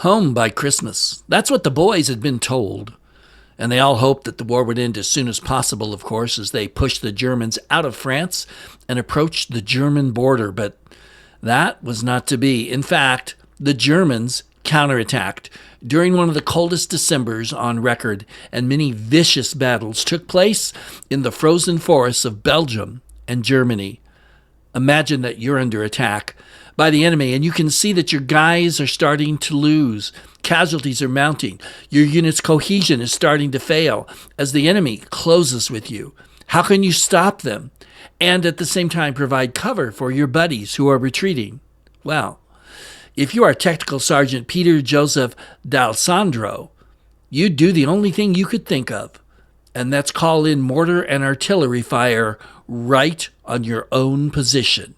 Home by Christmas. That's what the boys had been told. And they all hoped that the war would end as soon as possible, of course, as they pushed the Germans out of France and approached the German border. But that was not to be. In fact, the Germans counterattacked during one of the coldest Decembers on record, and many vicious battles took place in the frozen forests of Belgium and Germany. Imagine that you're under attack by the enemy, and you can see that your guys are starting to lose. Casualties are mounting. Your unit's cohesion is starting to fail as the enemy closes with you. How can you stop them and at the same time provide cover for your buddies who are retreating? Well, if you are Technical Sergeant Peter Joseph Delessandro, you'd do the only thing you could think of, and that's call in mortar and artillery fire right on your own position.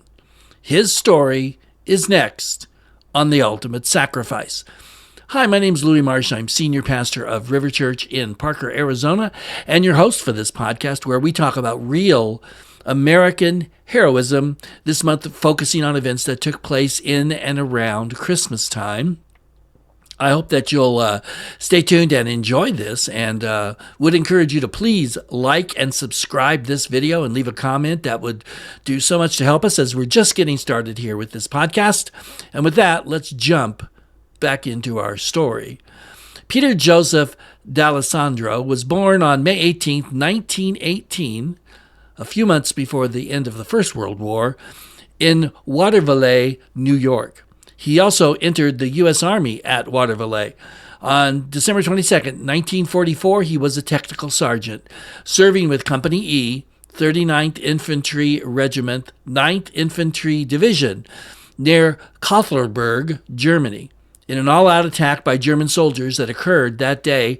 His story is next on The Ultimate Sacrifice. Hi, my name's Louis Marsh. I'm senior pastor of River Church in Parker, Arizona, and your host for this podcast where we talk about real American heroism, this month focusing on events that took place in and around Christmas time. I hope that you'll stay tuned and enjoy this, and would encourage you to please like and subscribe this video and leave a comment. That would do so much to help us as we're just getting started here with this podcast. And with that, let's jump back into our story. Peter Joseph Delessandro was born on May 18th, 1918, a few months before the end of the First World War, in Waterville, New York. He also entered the U.S. Army at Waterville. On December 22nd, 1944, he was a technical sergeant, serving with Company E, 39th Infantry Regiment, 9th Infantry Division, near Kothlerberg, Germany. In an all-out attack by German soldiers that occurred that day,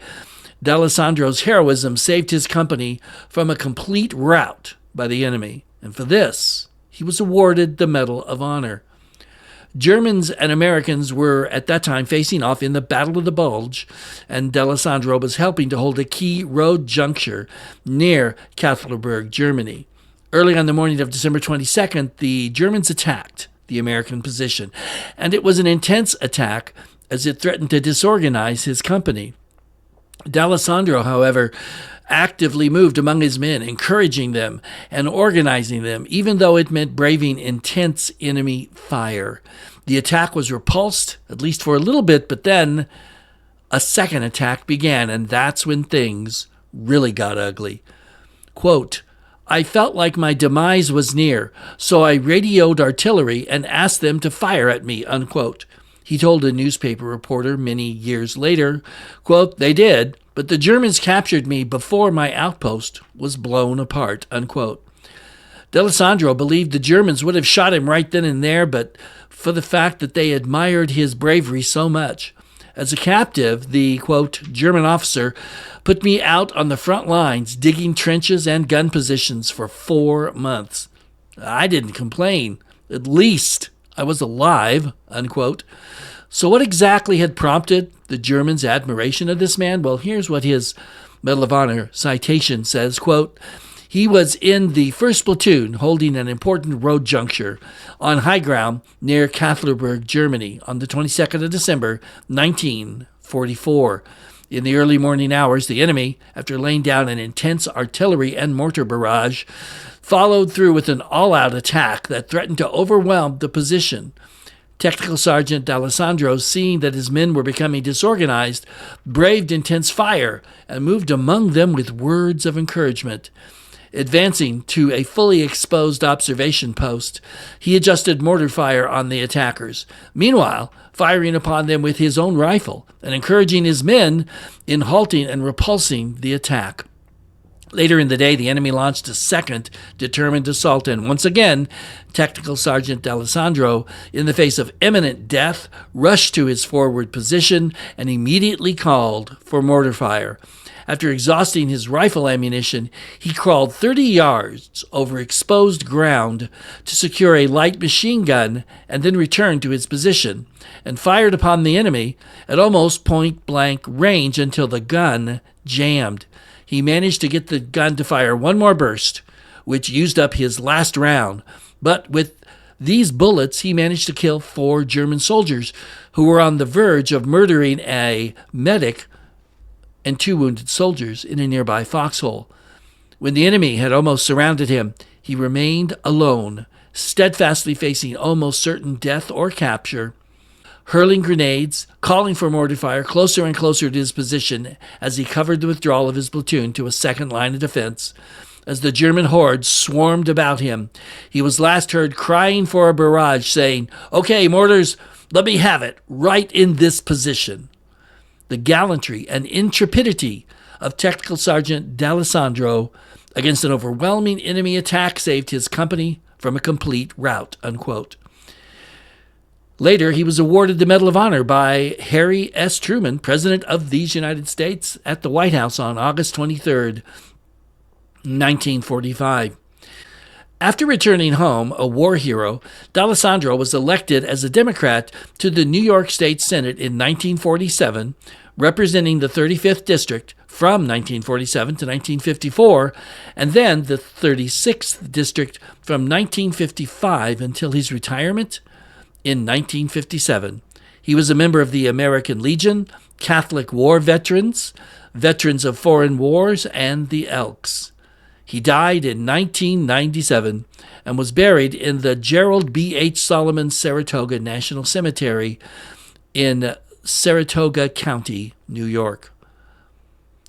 Delessandro's heroism saved his company from a complete rout by the enemy, and for this, he was awarded the Medal of Honor. Germans and Americans were at that time facing off in the Battle of the Bulge, and Delessandro was helping to hold a key road juncture near Kothlerberg, Germany. Early on the morning of December 22nd, the Germans attacked the American position, and it was an intense attack as it threatened to disorganize his company. Delessandro, however, actively moved among his men, encouraging them and organizing them, even though it meant braving intense enemy fire. The attack was repulsed, at least for a little bit, but then a second attack began, and that's when things really got ugly. Quote, "I felt like my demise was near, so I radioed artillery and asked them to fire at me," unquote. He told a newspaper reporter many years later, quote, "They did, but the Germans captured me before my outpost was blown apart," unquote. Delessandro believed the Germans would have shot him right then and there, but for the fact that they admired his bravery so much. As a captive, the, quote, "German officer put me out on the front lines, digging trenches and gun positions for 4 months. I didn't complain. At least I was alive," unquote. So what exactly had prompted the Germans' admiration of this man? Well, here's what his Medal of Honor citation says, quote, "He was in the 1st Platoon holding an important road juncture on high ground near Kothlerberg, Germany on the 22nd of December, 1944. In the early morning hours, the enemy, after laying down an intense artillery and mortar barrage, followed through with an all-out attack that threatened to overwhelm the position. Technical Sergeant Delessandro, seeing that his men were becoming disorganized, braved intense fire and moved among them with words of encouragement. Advancing to a fully exposed observation post, he adjusted mortar fire on the attackers, meanwhile firing upon them with his own rifle and encouraging his men in halting and repulsing the attack. Later in the day, the enemy launched a second determined assault, and once again, Technical Sergeant Delessandro, in the face of imminent death, rushed to his forward position and immediately called for mortar fire. After exhausting his rifle ammunition, he crawled 30 yards over exposed ground to secure a light machine gun and then returned to his position and fired upon the enemy at almost point-blank range until the gun jammed. He managed to get the gun to fire one more burst, which used up his last round, but with these bullets, he managed to kill 4 German soldiers who were on the verge of murdering a medic and 2 wounded soldiers in a nearby foxhole. When the enemy had almost surrounded him, he remained alone, steadfastly facing almost certain death or capture, hurling grenades, calling for mortar fire closer and closer to his position as he covered the withdrawal of his platoon to a second line of defense. As the German horde swarmed about him, he was last heard crying for a barrage, saying, "Okay, mortars, let me have it, right in this position." The gallantry and intrepidity of Technical Sergeant Delessandro against an overwhelming enemy attack saved his company from a complete rout, unquote. Later, he was awarded the Medal of Honor by Harry S. Truman, President of these United States, at the White House on August 23rd, 1945. After returning home, a war hero, Delessandro was elected as a Democrat to the New York State Senate in 1947, representing the 35th District from 1947 to 1954, and then the 36th District from 1955 until his retirement in 1957. He was a member of the American Legion, Catholic War Veterans, Veterans of Foreign Wars, and the Elks. He died in 1997 and was buried in the Gerald B. H. Solomon Saratoga National Cemetery in Saratoga County, New York.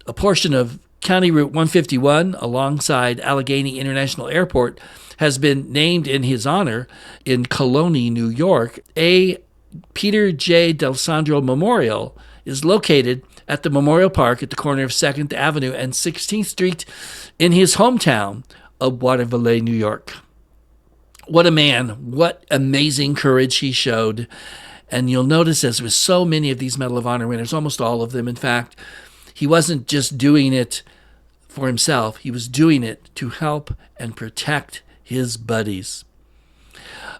A portion of County Route 151 alongside Allegheny International Airport has been named in his honor in Colonie, New York. A Peter J. Delessandro Memorial is located at the Memorial Park at the corner of 2nd Avenue and 16th Street in his hometown of Waterville, New York. What a man. What amazing courage he showed. And you'll notice, as with so many of these Medal of Honor winners, almost all of them, in fact, he wasn't just doing it for himself. He was doing it to help and protect his buddies.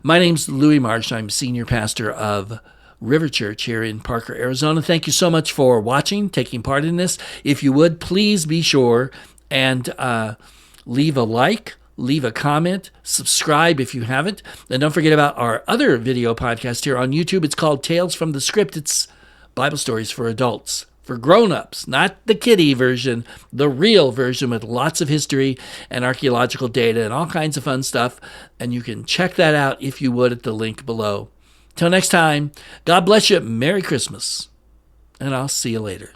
My name's Louis Marsh. I'm senior pastor of River Church here in Parker, Arizona. Thank you so much for watching, taking part in this. If you would, please be sure and leave a like, leave a comment, subscribe if you haven't. And don't forget about our other video podcast here on YouTube. It's called Tales from the Scrypt. It's Bible stories for adults, for grown-ups, not the kiddie version, the real version with lots of history and archaeological data and all kinds of fun stuff. And you can check that out if you would at the link below. Till next time, God bless you. Merry Christmas. And I'll see you later.